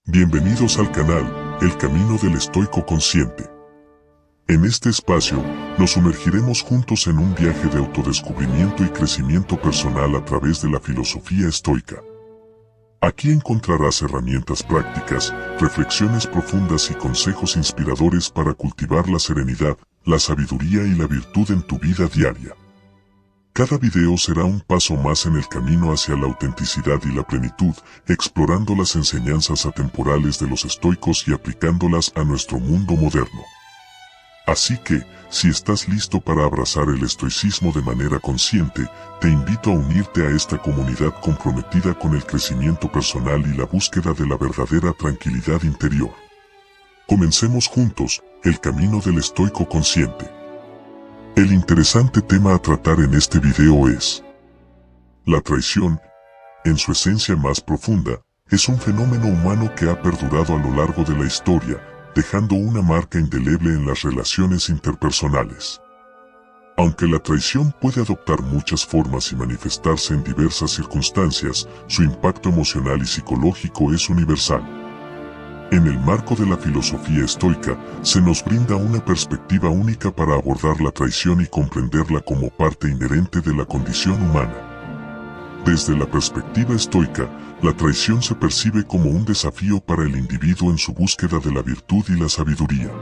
Bienvenidos al canal, El Camino del Estoico Consciente. En este espacio, nos sumergiremos juntos en un viaje de autodescubrimiento y crecimiento personal a través de la filosofía estoica. Aquí encontrarás herramientas prácticas, reflexiones profundas y consejos inspiradores para cultivar la serenidad, la sabiduría y la virtud en tu vida diaria. Cada video será un paso más en el camino hacia la autenticidad y la plenitud, explorando las enseñanzas atemporales de los estoicos y aplicándolas a nuestro mundo moderno. Así que, si estás listo para abrazar el estoicismo de manera consciente, te invito a unirte a esta comunidad comprometida con el crecimiento personal y la búsqueda de la verdadera tranquilidad interior. Comencemos juntos, el camino del estoico consciente. El interesante tema a tratar en este video es: la traición, en su esencia más profunda, es un fenómeno humano que ha perdurado a lo largo de la historia, dejando una marca indeleble en las relaciones interpersonales. Aunque la traición puede adoptar muchas formas y manifestarse en diversas circunstancias, su impacto emocional y psicológico es universal. En el marco de la filosofía estoica, se nos brinda una perspectiva única para abordar la traición y comprenderla como parte inherente de la condición humana. Desde la perspectiva estoica, la traición se percibe como un desafío para el individuo en su búsqueda de la virtud y la sabiduría.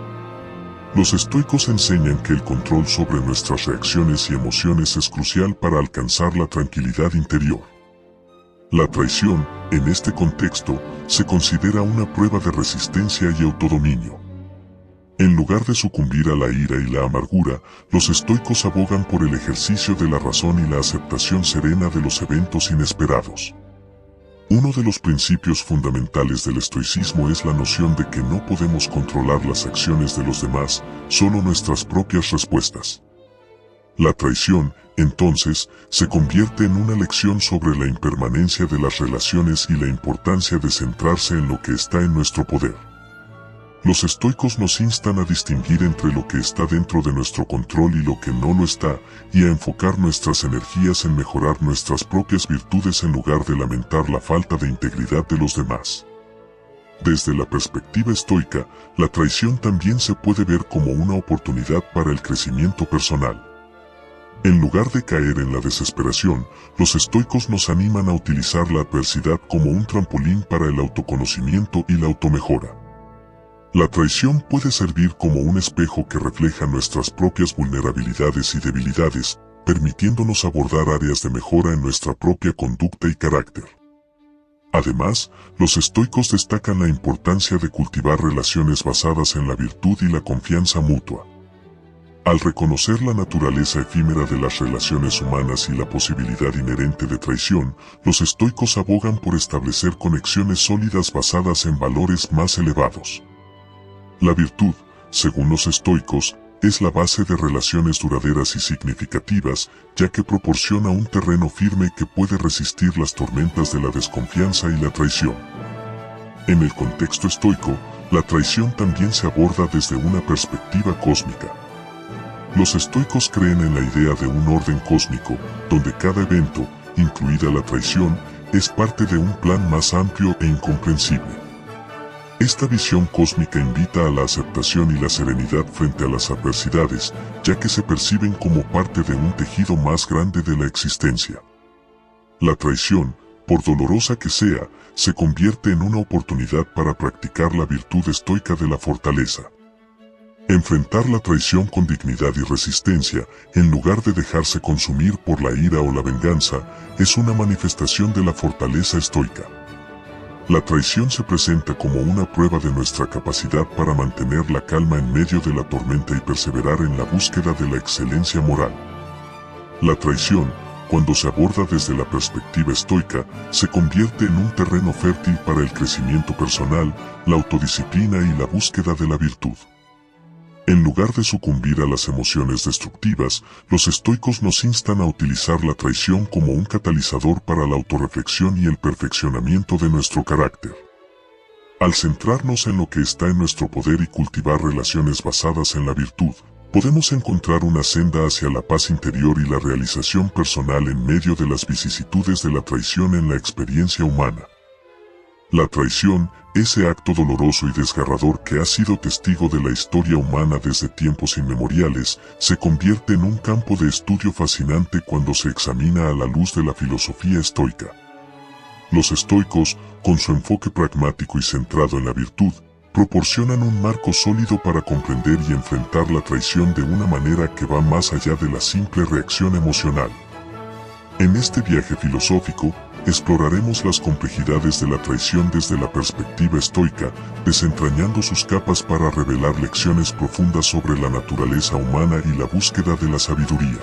Los estoicos enseñan que el control sobre nuestras reacciones y emociones es crucial para alcanzar la tranquilidad interior. La traición, en este contexto, se considera una prueba de resistencia y autodominio. En lugar de sucumbir a la ira y la amargura, los estoicos abogan por el ejercicio de la razón y la aceptación serena de los eventos inesperados. Uno de los principios fundamentales del estoicismo es la noción de que no podemos controlar las acciones de los demás, solo nuestras propias respuestas. La traición, entonces, se convierte en una lección sobre la impermanencia de las relaciones y la importancia de centrarse en lo que está en nuestro poder. Los estoicos nos instan a distinguir entre lo que está dentro de nuestro control y lo que no lo está, y a enfocar nuestras energías en mejorar nuestras propias virtudes en lugar de lamentar la falta de integridad de los demás. Desde la perspectiva estoica, la traición también se puede ver como una oportunidad para el crecimiento personal. En lugar de caer en la desesperación, los estoicos nos animan a utilizar la adversidad como un trampolín para el autoconocimiento y la automejora. La traición puede servir como un espejo que refleja nuestras propias vulnerabilidades y debilidades, permitiéndonos abordar áreas de mejora en nuestra propia conducta y carácter. Además, los estoicos destacan la importancia de cultivar relaciones basadas en la virtud y la confianza mutua. Al reconocer la naturaleza efímera de las relaciones humanas y la posibilidad inherente de traición, los estoicos abogan por establecer conexiones sólidas basadas en valores más elevados. La virtud, según los estoicos, es la base de relaciones duraderas y significativas, ya que proporciona un terreno firme que puede resistir las tormentas de la desconfianza y la traición. En el contexto estoico, la traición también se aborda desde una perspectiva cósmica. Los estoicos creen en la idea de un orden cósmico, donde cada evento, incluida la traición, es parte de un plan más amplio e incomprensible. Esta visión cósmica invita a la aceptación y la serenidad frente a las adversidades, ya que se perciben como parte de un tejido más grande de la existencia. La traición, por dolorosa que sea, se convierte en una oportunidad para practicar la virtud estoica de la fortaleza. Enfrentar la traición con dignidad y resistencia, en lugar de dejarse consumir por la ira o la venganza, es una manifestación de la fortaleza estoica. La traición se presenta como una prueba de nuestra capacidad para mantener la calma en medio de la tormenta y perseverar en la búsqueda de la excelencia moral. La traición, cuando se aborda desde la perspectiva estoica, se convierte en un terreno fértil para el crecimiento personal, la autodisciplina y la búsqueda de la virtud. En lugar de sucumbir a las emociones destructivas, los estoicos nos instan a utilizar la traición como un catalizador para la autorreflexión y el perfeccionamiento de nuestro carácter. Al centrarnos en lo que está en nuestro poder y cultivar relaciones basadas en la virtud, podemos encontrar una senda hacia la paz interior y la realización personal en medio de las vicisitudes de la traición en la experiencia humana. La traición, ese acto doloroso y desgarrador que ha sido testigo de la historia humana desde tiempos inmemoriales, se convierte en un campo de estudio fascinante cuando se examina a la luz de la filosofía estoica. Los estoicos, con su enfoque pragmático y centrado en la virtud, proporcionan un marco sólido para comprender y enfrentar la traición de una manera que va más allá de la simple reacción emocional. En este viaje filosófico, exploraremos las complejidades de la traición desde la perspectiva estoica, desentrañando sus capas para revelar lecciones profundas sobre la naturaleza humana y la búsqueda de la sabiduría.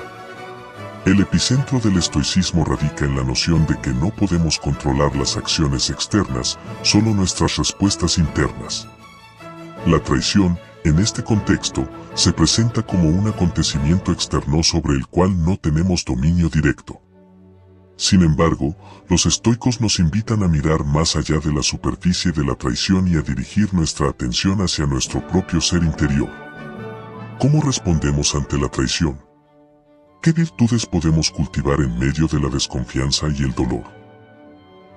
El epicentro del estoicismo radica en la noción de que no podemos controlar las acciones externas, solo nuestras respuestas internas. La traición, en este contexto, se presenta como un acontecimiento externo sobre el cual no tenemos dominio directo. Sin embargo, los estoicos nos invitan a mirar más allá de la superficie de la traición y a dirigir nuestra atención hacia nuestro propio ser interior. ¿Cómo respondemos ante la traición? ¿Qué virtudes podemos cultivar en medio de la desconfianza y el dolor?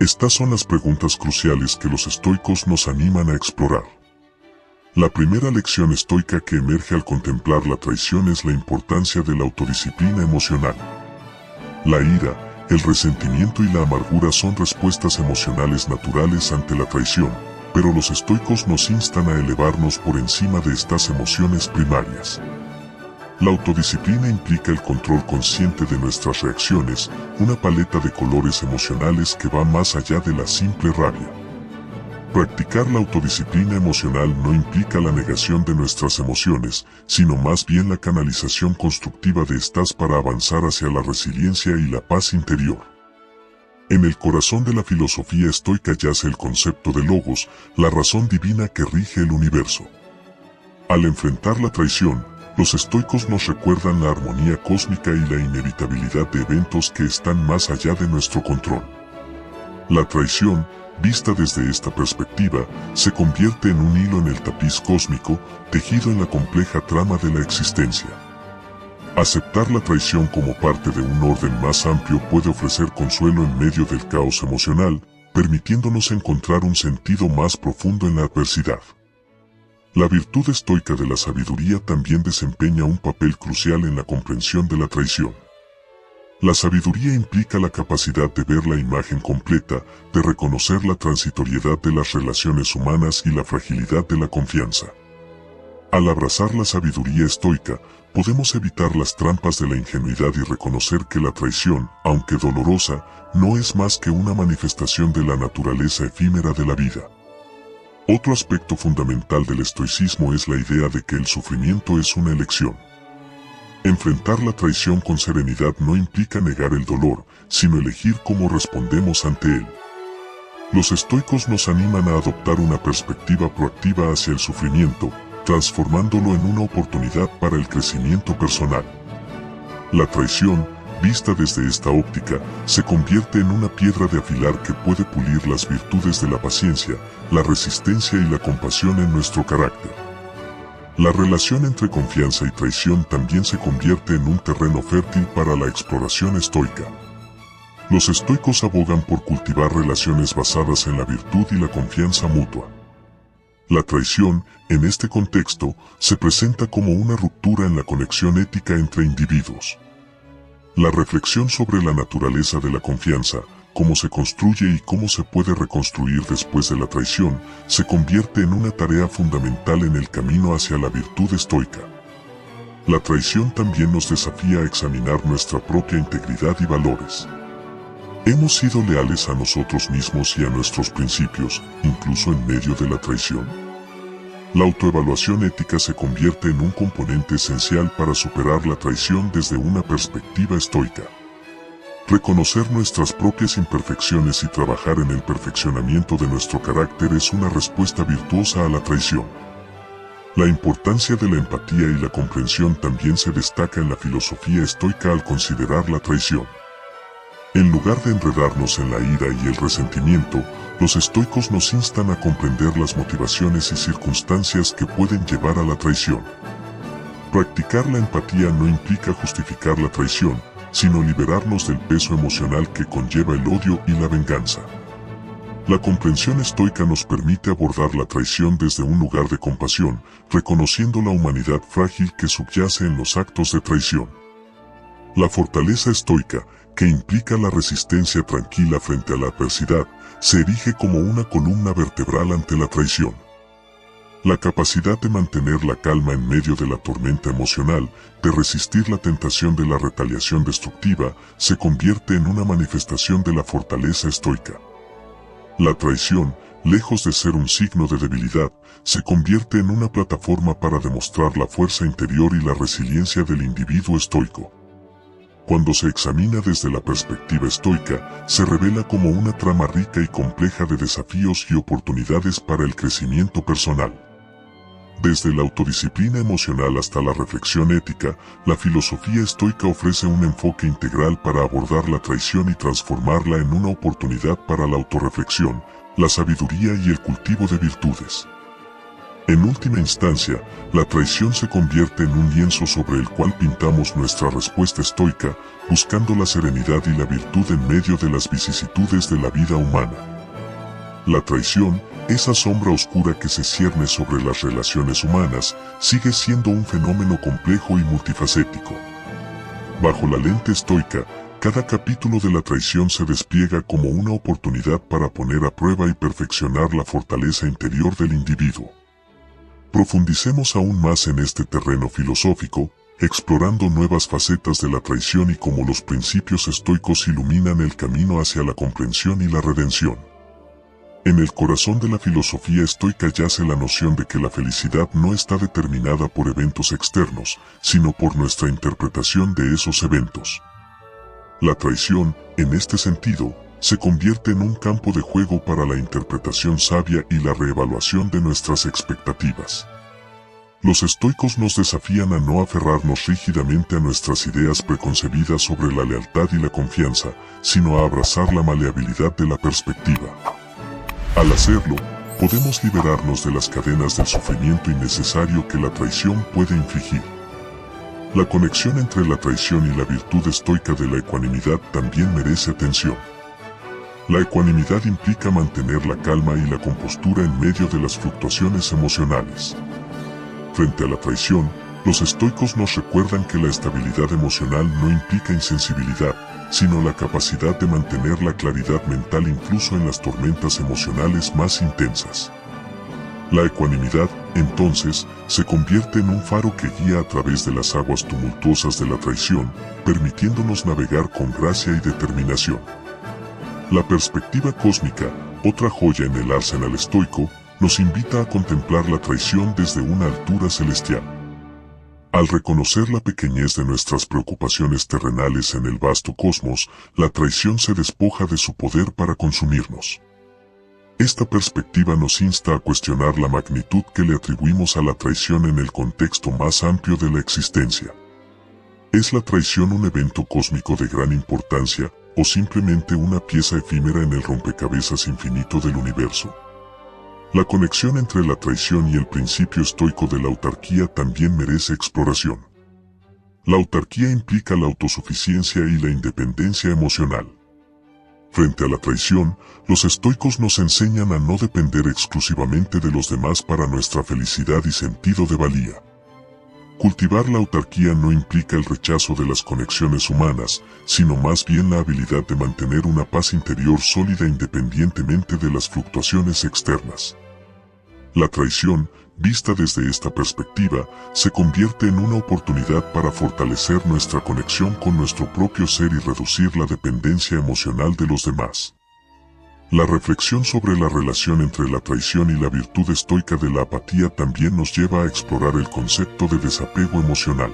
Estas son las preguntas cruciales que los estoicos nos animan a explorar. La primera lección estoica que emerge al contemplar la traición es la importancia de la autodisciplina emocional. La ira, el resentimiento y la amargura son respuestas emocionales naturales ante la traición, pero los estoicos nos instan a elevarnos por encima de estas emociones primarias. La autodisciplina implica el control consciente de nuestras reacciones, una paleta de colores emocionales que va más allá de la simple rabia. Practicar la autodisciplina emocional no implica la negación de nuestras emociones, sino más bien la canalización constructiva de estas para avanzar hacia la resiliencia y la paz interior. En el corazón de la filosofía estoica yace el concepto de logos, la razón divina que rige el universo. Al enfrentar la traición, los estoicos nos recuerdan la armonía cósmica y la inevitabilidad de eventos que están más allá de nuestro control. La traición, vista desde esta perspectiva, se convierte en un hilo en el tapiz cósmico, tejido en la compleja trama de la existencia. Aceptar la traición como parte de un orden más amplio puede ofrecer consuelo en medio del caos emocional, permitiéndonos encontrar un sentido más profundo en la adversidad. La virtud estoica de la sabiduría también desempeña un papel crucial en la comprensión de la traición. La sabiduría implica la capacidad de ver la imagen completa, de reconocer la transitoriedad de las relaciones humanas y la fragilidad de la confianza. Al abrazar la sabiduría estoica, podemos evitar las trampas de la ingenuidad y reconocer que la traición, aunque dolorosa, no es más que una manifestación de la naturaleza efímera de la vida. Otro aspecto fundamental del estoicismo es la idea de que el sufrimiento es una elección. Enfrentar la traición con serenidad no implica negar el dolor, sino elegir cómo respondemos ante él. Los estoicos nos animan a adoptar una perspectiva proactiva hacia el sufrimiento, transformándolo en una oportunidad para el crecimiento personal. La traición, vista desde esta óptica, se convierte en una piedra de afilar que puede pulir las virtudes de la paciencia, la resistencia y la compasión en nuestro carácter. La relación entre confianza y traición también se convierte en un terreno fértil para la exploración estoica. Los estoicos abogan por cultivar relaciones basadas en la virtud y la confianza mutua. La traición, en este contexto, se presenta como una ruptura en la conexión ética entre individuos. La reflexión sobre la naturaleza de la confianza, cómo se construye y cómo se puede reconstruir después de la traición, se convierte en una tarea fundamental en el camino hacia la virtud estoica. La traición también nos desafía a examinar nuestra propia integridad y valores. ¿Hemos sido leales a nosotros mismos y a nuestros principios, incluso en medio de la traición? La autoevaluación ética se convierte en un componente esencial para superar la traición desde una perspectiva estoica. Reconocer nuestras propias imperfecciones y trabajar en el perfeccionamiento de nuestro carácter es una respuesta virtuosa a la traición. La importancia de la empatía y la comprensión también se destaca en la filosofía estoica al considerar la traición. En lugar de enredarnos en la ira y el resentimiento, los estoicos nos instan a comprender las motivaciones y circunstancias que pueden llevar a la traición. Practicar la empatía no implica justificar la traición, sino liberarnos del peso emocional que conlleva el odio y la venganza. La comprensión estoica nos permite abordar la traición desde un lugar de compasión, reconociendo la humanidad frágil que subyace en los actos de traición. La fortaleza estoica, que implica la resistencia tranquila frente a la adversidad, se erige como una columna vertebral ante la traición. La capacidad de mantener la calma en medio de la tormenta emocional, de resistir la tentación de la retaliación destructiva, se convierte en una manifestación de la fortaleza estoica. La traición, lejos de ser un signo de debilidad, se convierte en una plataforma para demostrar la fuerza interior y la resiliencia del individuo estoico. Cuando se examina desde la perspectiva estoica, se revela como una trama rica y compleja de desafíos y oportunidades para el crecimiento personal. Desde la autodisciplina emocional hasta la reflexión ética, la filosofía estoica ofrece un enfoque integral para abordar la traición y transformarla en una oportunidad para la autorreflexión, la sabiduría y el cultivo de virtudes. En última instancia, la traición se convierte en un lienzo sobre el cual pintamos nuestra respuesta estoica, buscando la serenidad y la virtud en medio de las vicisitudes de la vida humana. La traición, esa sombra oscura que se cierne sobre las relaciones humanas, sigue siendo un fenómeno complejo y multifacético. Bajo la lente estoica, cada capítulo de la traición se despliega como una oportunidad para poner a prueba y perfeccionar la fortaleza interior del individuo. Profundicemos aún más en este terreno filosófico, explorando nuevas facetas de la traición y cómo los principios estoicos iluminan el camino hacia la comprensión y la redención. En el corazón de la filosofía estoica yace la noción de que la felicidad no está determinada por eventos externos, sino por nuestra interpretación de esos eventos. La traición, en este sentido, se convierte en un campo de juego para la interpretación sabia y la reevaluación de nuestras expectativas. Los estoicos nos desafían a no aferrarnos rígidamente a nuestras ideas preconcebidas sobre la lealtad y la confianza, sino a abrazar la maleabilidad de la perspectiva. Al hacerlo, podemos liberarnos de las cadenas del sufrimiento innecesario que la traición puede infligir. La conexión entre la traición y la virtud estoica de la ecuanimidad también merece atención. La ecuanimidad implica mantener la calma y la compostura en medio de las fluctuaciones emocionales. Frente a la traición, los estoicos nos recuerdan que la estabilidad emocional no implica insensibilidad, sino la capacidad de mantener la claridad mental incluso en las tormentas emocionales más intensas. La ecuanimidad, entonces, se convierte en un faro que guía a través de las aguas tumultuosas de la traición, permitiéndonos navegar con gracia y determinación. La perspectiva cósmica, otra joya en el arsenal estoico, nos invita a contemplar la traición desde una altura celestial. Al reconocer la pequeñez de nuestras preocupaciones terrenales en el vasto cosmos, la traición se despoja de su poder para consumirnos. Esta perspectiva nos insta a cuestionar la magnitud que le atribuimos a la traición en el contexto más amplio de la existencia. ¿Es la traición un evento cósmico de gran importancia, o simplemente una pieza efímera en el rompecabezas infinito del universo? La conexión entre la traición y el principio estoico de la autarquía también merece exploración. La autarquía implica la autosuficiencia y la independencia emocional. Frente a la traición, los estoicos nos enseñan a no depender exclusivamente de los demás para nuestra felicidad y sentido de valía. Cultivar la autarquía no implica el rechazo de las conexiones humanas, sino más bien la habilidad de mantener una paz interior sólida independientemente de las fluctuaciones externas. La traición, vista desde esta perspectiva, se convierte en una oportunidad para fortalecer nuestra conexión con nuestro propio ser y reducir la dependencia emocional de los demás. La reflexión sobre la relación entre la traición y la virtud estoica de la apatía también nos lleva a explorar el concepto de desapego emocional.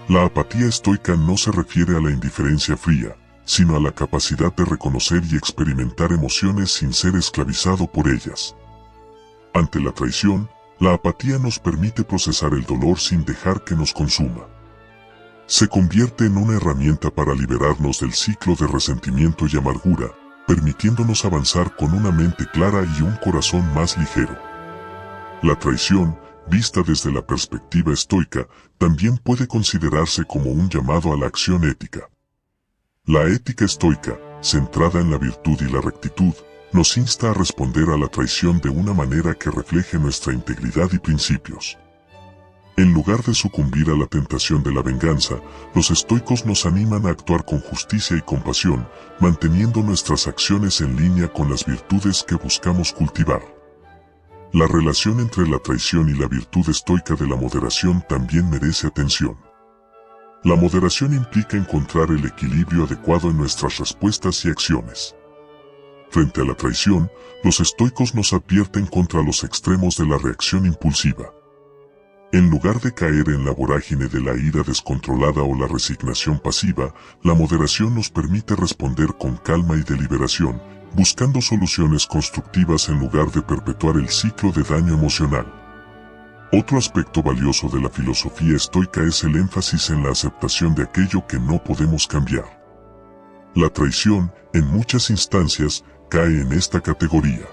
La apatía estoica no se refiere a la indiferencia fría, sino a la capacidad de reconocer y experimentar emociones sin ser esclavizado por ellas. Ante la traición, la apatía nos permite procesar el dolor sin dejar que nos consuma. Se convierte en una herramienta para liberarnos del ciclo de resentimiento y amargura, permitiéndonos avanzar con una mente clara y un corazón más ligero. La traición, vista desde la perspectiva estoica, también puede considerarse como un llamado a la acción ética. La ética estoica, centrada en la virtud y la rectitud, nos insta a responder a la traición de una manera que refleje nuestra integridad y principios. En lugar de sucumbir a la tentación de la venganza, los estoicos nos animan a actuar con justicia y compasión, manteniendo nuestras acciones en línea con las virtudes que buscamos cultivar. La relación entre la traición y la virtud estoica de la moderación también merece atención. La moderación implica encontrar el equilibrio adecuado en nuestras respuestas y acciones. Frente a la traición, los estoicos nos advierten contra los extremos de la reacción impulsiva. En lugar de caer en la vorágine de la ira descontrolada o la resignación pasiva, la moderación nos permite responder con calma y deliberación, buscando soluciones constructivas en lugar de perpetuar el ciclo de daño emocional. Otro aspecto valioso de la filosofía estoica es el énfasis en la aceptación de aquello que no podemos cambiar. La traición, en muchas instancias, cae en esta categoría.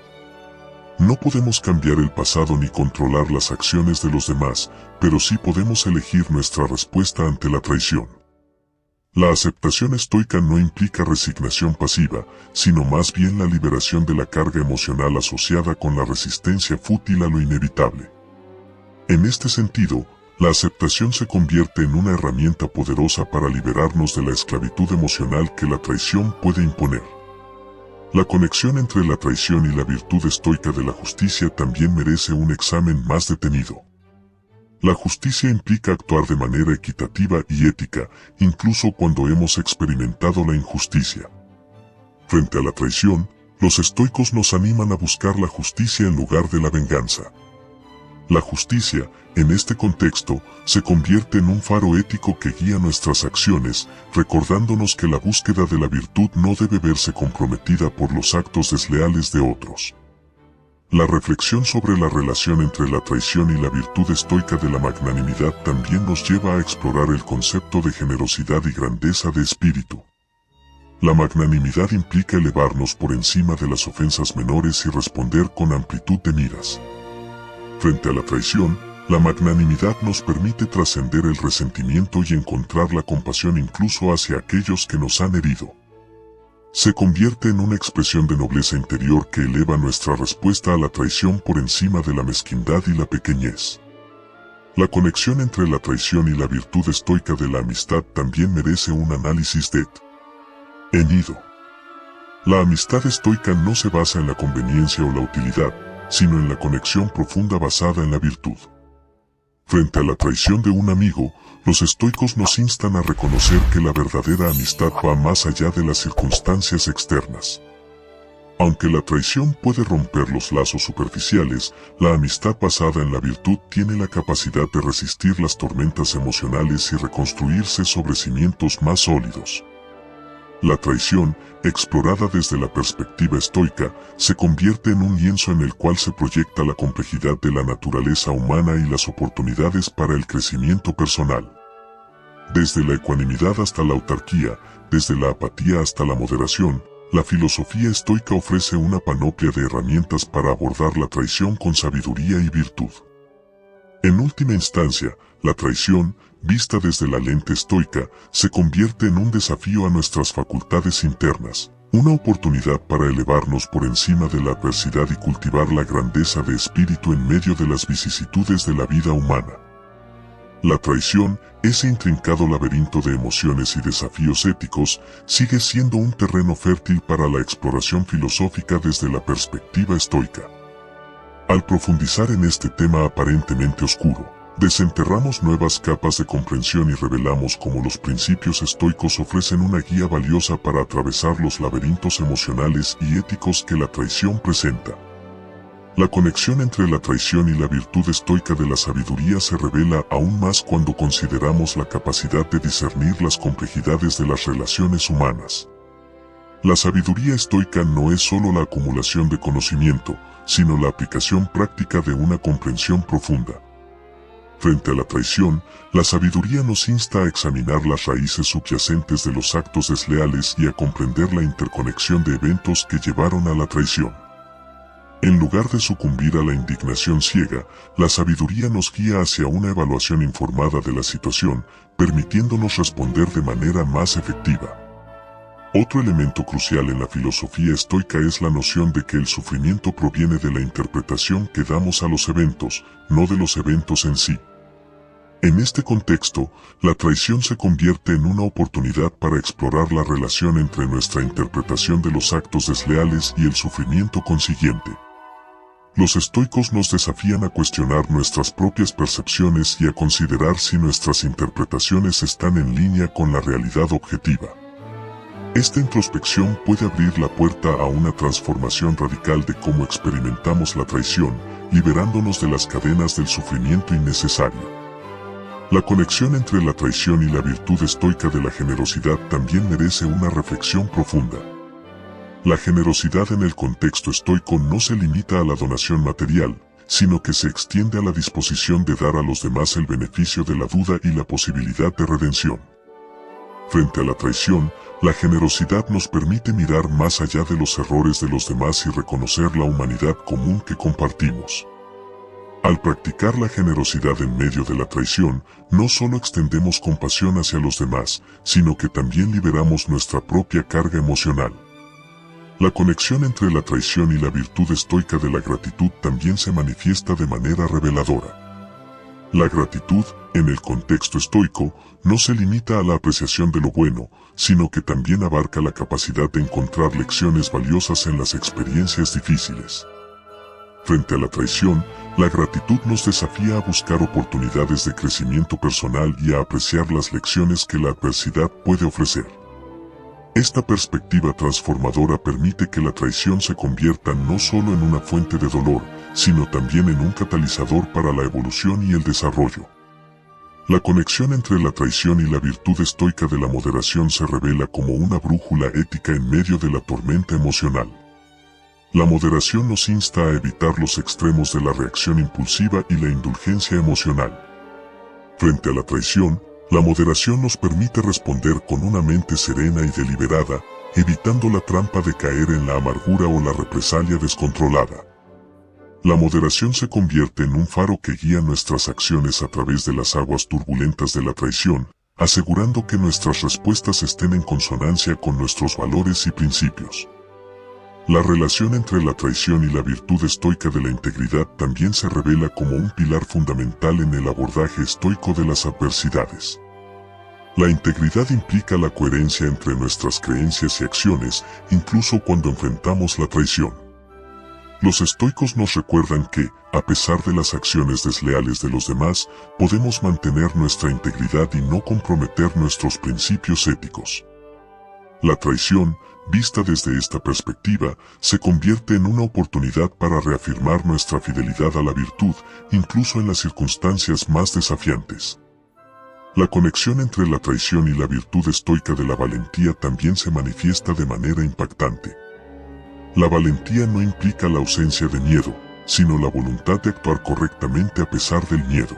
No podemos cambiar el pasado ni controlar las acciones de los demás, pero sí podemos elegir nuestra respuesta ante la traición. La aceptación estoica no implica resignación pasiva, sino más bien la liberación de la carga emocional asociada con la resistencia fútil a lo inevitable. En este sentido, la aceptación se convierte en una herramienta poderosa para liberarnos de la esclavitud emocional que la traición puede imponer. La conexión entre la traición y la virtud estoica de la justicia también merece un examen más detenido. La justicia implica actuar de manera equitativa y ética, incluso cuando hemos experimentado la injusticia. Frente a la traición, los estoicos nos animan a buscar la justicia en lugar de la venganza. La justicia, en este contexto, se convierte en un faro ético que guía nuestras acciones, recordándonos que la búsqueda de la virtud no debe verse comprometida por los actos desleales de otros. La reflexión sobre la relación entre la traición y la virtud estoica de la magnanimidad también nos lleva a explorar el concepto de generosidad y grandeza de espíritu. La magnanimidad implica elevarnos por encima de las ofensas menores y responder con amplitud de miras. Frente a la traición, la magnanimidad nos permite trascender el resentimiento y encontrar la compasión incluso hacia aquellos que nos han herido. Se convierte en una expresión de nobleza interior que eleva nuestra respuesta a la traición por encima de la mezquindad y la pequeñez. La conexión entre la traición y la virtud estoica de la amistad también merece un análisis detenido. La amistad estoica no se basa en la conveniencia o la utilidad, sino en la conexión profunda basada en la virtud. Frente a la traición de un amigo, los estoicos nos instan a reconocer que la verdadera amistad va más allá de las circunstancias externas. Aunque la traición puede romper los lazos superficiales, la amistad basada en la virtud tiene la capacidad de resistir las tormentas emocionales y reconstruirse sobre cimientos más sólidos. La traición, explorada desde la perspectiva estoica, se convierte en un lienzo en el cual se proyecta la complejidad de la naturaleza humana y las oportunidades para el crecimiento personal. Desde la ecuanimidad hasta la autarquía, desde la apatía hasta la moderación, la filosofía estoica ofrece una panoplia de herramientas para abordar la traición con sabiduría y virtud. En última instancia, la traición, vista desde la lente estoica, se convierte en un desafío a nuestras facultades internas, una oportunidad para elevarnos por encima de la adversidad y cultivar la grandeza de espíritu en medio de las vicisitudes de la vida humana. La traición, ese intrincado laberinto de emociones y desafíos éticos, sigue siendo un terreno fértil para la exploración filosófica desde la perspectiva estoica. Al profundizar en este tema aparentemente oscuro, desenterramos nuevas capas de comprensión y revelamos cómo los principios estoicos ofrecen una guía valiosa para atravesar los laberintos emocionales y éticos que la traición presenta. La conexión entre la traición y la virtud estoica de la sabiduría se revela aún más cuando consideramos la capacidad de discernir las complejidades de las relaciones humanas. La sabiduría estoica no es solo la acumulación de conocimiento, sino la aplicación práctica de una comprensión profunda. Frente a la traición, la sabiduría nos insta a examinar las raíces subyacentes de los actos desleales y a comprender la interconexión de eventos que llevaron a la traición. En lugar de sucumbir a la indignación ciega, la sabiduría nos guía hacia una evaluación informada de la situación, permitiéndonos responder de manera más efectiva. Otro elemento crucial en la filosofía estoica es la noción de que el sufrimiento proviene de la interpretación que damos a los eventos, no de los eventos en sí. En este contexto, la traición se convierte en una oportunidad para explorar la relación entre nuestra interpretación de los actos desleales y el sufrimiento consiguiente. Los estoicos nos desafían a cuestionar nuestras propias percepciones y a considerar si nuestras interpretaciones están en línea con la realidad objetiva. Esta introspección puede abrir la puerta a una transformación radical de cómo experimentamos la traición, liberándonos de las cadenas del sufrimiento innecesario. La conexión entre la traición y la virtud estoica de la generosidad también merece una reflexión profunda. La generosidad en el contexto estoico no se limita a la donación material, sino que se extiende a la disposición de dar a los demás el beneficio de la duda y la posibilidad de redención. Frente a la traición, la generosidad nos permite mirar más allá de los errores de los demás y reconocer la humanidad común que compartimos. Al practicar la generosidad en medio de la traición, no solo extendemos compasión hacia los demás, sino que también liberamos nuestra propia carga emocional. La conexión entre la traición y la virtud estoica de la gratitud también se manifiesta de manera reveladora. La gratitud, en el contexto estoico, no se limita a la apreciación de lo bueno, sino que también abarca la capacidad de encontrar lecciones valiosas en las experiencias difíciles. Frente a la traición, la gratitud nos desafía a buscar oportunidades de crecimiento personal y a apreciar las lecciones que la adversidad puede ofrecer. Esta perspectiva transformadora permite que la traición se convierta no solo en una fuente de dolor, sino también en un catalizador para la evolución y el desarrollo. La conexión entre la traición y la virtud estoica de la moderación se revela como una brújula ética en medio de la tormenta emocional. La moderación nos insta a evitar los extremos de la reacción impulsiva y la indulgencia emocional. Frente a la traición, la moderación nos permite responder con una mente serena y deliberada, evitando la trampa de caer en la amargura o la represalia descontrolada. La moderación se convierte en un faro que guía nuestras acciones a través de las aguas turbulentas de la traición, asegurando que nuestras respuestas estén en consonancia con nuestros valores y principios. La relación entre la traición y la virtud estoica de la integridad también se revela como un pilar fundamental en el abordaje estoico de las adversidades. La integridad implica la coherencia entre nuestras creencias y acciones, incluso cuando enfrentamos la traición. Los estoicos nos recuerdan que, a pesar de las acciones desleales de los demás, podemos mantener nuestra integridad y no comprometer nuestros principios éticos. La traición, vista desde esta perspectiva, se convierte en una oportunidad para reafirmar nuestra fidelidad a la virtud, incluso en las circunstancias más desafiantes. La conexión entre la traición y la virtud estoica de la valentía también se manifiesta de manera impactante. La valentía no implica la ausencia de miedo, sino la voluntad de actuar correctamente a pesar del miedo.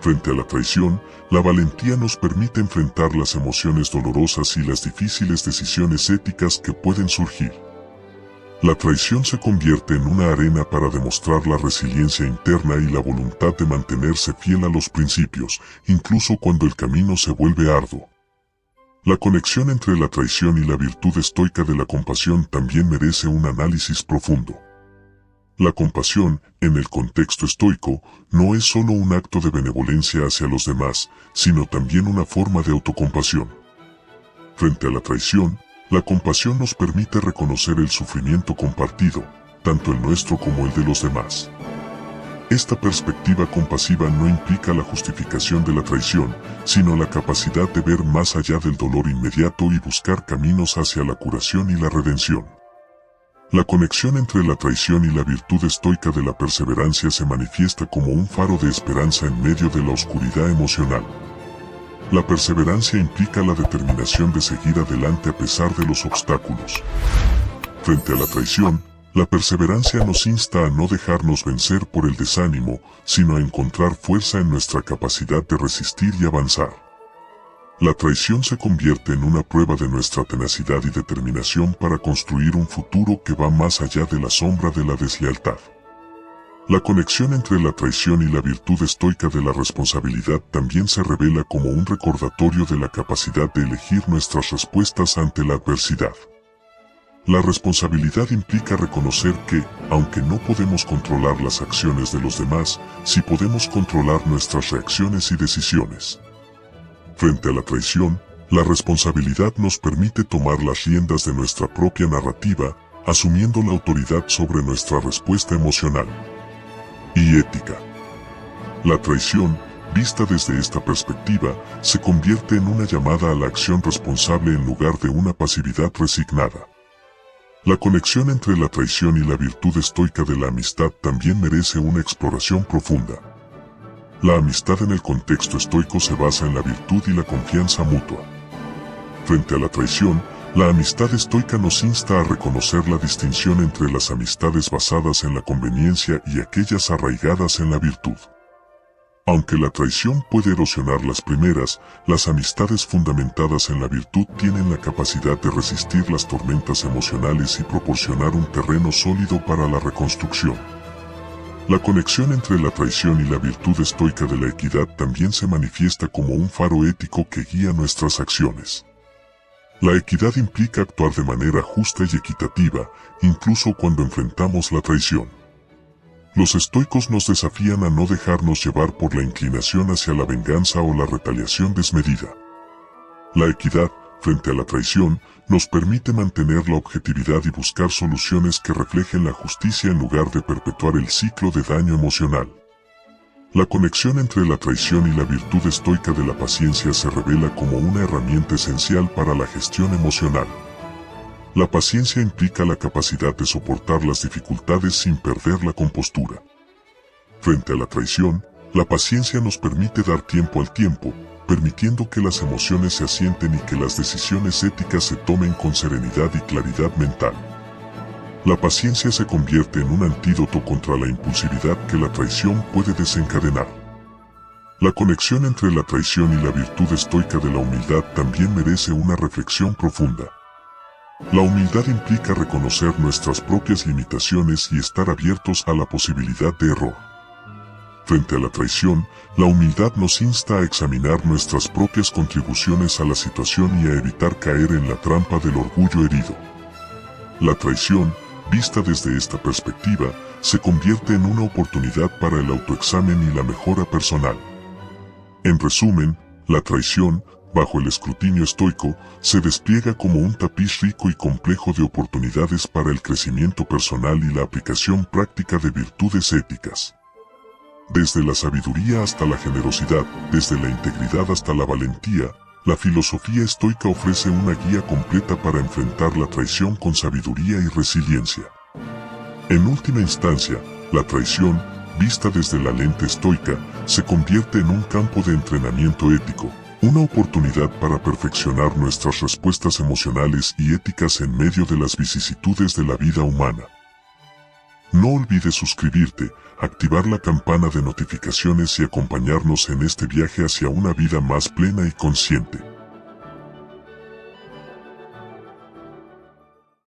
Frente a la traición, la valentía nos permite enfrentar las emociones dolorosas y las difíciles decisiones éticas que pueden surgir. La traición se convierte en una arena para demostrar la resiliencia interna y la voluntad de mantenerse fiel a los principios, incluso cuando el camino se vuelve arduo. La conexión entre la traición y la virtud estoica de la compasión también merece un análisis profundo. La compasión, en el contexto estoico, no es solo un acto de benevolencia hacia los demás, sino también una forma de autocompasión. Frente a la traición, la compasión nos permite reconocer el sufrimiento compartido, tanto el nuestro como el de los demás. Esta perspectiva compasiva no implica la justificación de la traición, sino la capacidad de ver más allá del dolor inmediato y buscar caminos hacia la curación y la redención. La conexión entre la traición y la virtud estoica de la perseverancia se manifiesta como un faro de esperanza en medio de la oscuridad emocional. La perseverancia implica la determinación de seguir adelante a pesar de los obstáculos. Frente a la traición, la perseverancia nos insta a no dejarnos vencer por el desánimo, sino a encontrar fuerza en nuestra capacidad de resistir y avanzar. La traición se convierte en una prueba de nuestra tenacidad y determinación para construir un futuro que va más allá de la sombra de la deslealtad. La conexión entre la traición y la virtud estoica de la responsabilidad también se revela como un recordatorio de la capacidad de elegir nuestras respuestas ante la adversidad. La responsabilidad implica reconocer que, aunque no podemos controlar las acciones de los demás, sí podemos controlar nuestras reacciones y decisiones. Frente a la traición, la responsabilidad nos permite tomar las riendas de nuestra propia narrativa, asumiendo la autoridad sobre nuestra respuesta emocional y ética. La traición, vista desde esta perspectiva, se convierte en una llamada a la acción responsable en lugar de una pasividad resignada. La conexión entre la traición y la virtud estoica de la amistad también merece una exploración profunda. La amistad en el contexto estoico se basa en la virtud y la confianza mutua. Frente a la traición, la amistad estoica nos insta a reconocer la distinción entre las amistades basadas en la conveniencia y aquellas arraigadas en la virtud. Aunque la traición puede erosionar las primeras, las amistades fundamentadas en la virtud tienen la capacidad de resistir las tormentas emocionales y proporcionar un terreno sólido para la reconstrucción. La conexión entre la traición y la virtud estoica de la equidad también se manifiesta como un faro ético que guía nuestras acciones. La equidad implica actuar de manera justa y equitativa, incluso cuando enfrentamos la traición. Los estoicos nos desafían a no dejarnos llevar por la inclinación hacia la venganza o la retaliación desmedida. La equidad, frente a la traición, nos permite mantener la objetividad y buscar soluciones que reflejen la justicia en lugar de perpetuar el ciclo de daño emocional. La conexión entre la traición y la virtud estoica de la paciencia se revela como una herramienta esencial para la gestión emocional. La paciencia implica la capacidad de soportar las dificultades sin perder la compostura. Frente a la traición, la paciencia nos permite dar tiempo al tiempo, permitiendo que las emociones se asienten y que las decisiones éticas se tomen con serenidad y claridad mental. La paciencia se convierte en un antídoto contra la impulsividad que la traición puede desencadenar. La conexión entre la traición y la virtud estoica de la humildad también merece una reflexión profunda. La humildad implica reconocer nuestras propias limitaciones y estar abiertos a la posibilidad de error. Frente a la traición, la humildad nos insta a examinar nuestras propias contribuciones a la situación y a evitar caer en la trampa del orgullo herido. La traición, vista desde esta perspectiva, se convierte en una oportunidad para el autoexamen y la mejora personal. En resumen, la traición, bajo el escrutinio estoico, se despliega como un tapiz rico y complejo de oportunidades para el crecimiento personal y la aplicación práctica de virtudes éticas. Desde la sabiduría hasta la generosidad, desde la integridad hasta la valentía, la filosofía estoica ofrece una guía completa para enfrentar la traición con sabiduría y resiliencia. En última instancia, la traición, vista desde la lente estoica, se convierte en un campo de entrenamiento ético, una oportunidad para perfeccionar nuestras respuestas emocionales y éticas en medio de las vicisitudes de la vida humana. No olvides suscribirte, activar la campana de notificaciones y acompañarnos en este viaje hacia una vida más plena y consciente.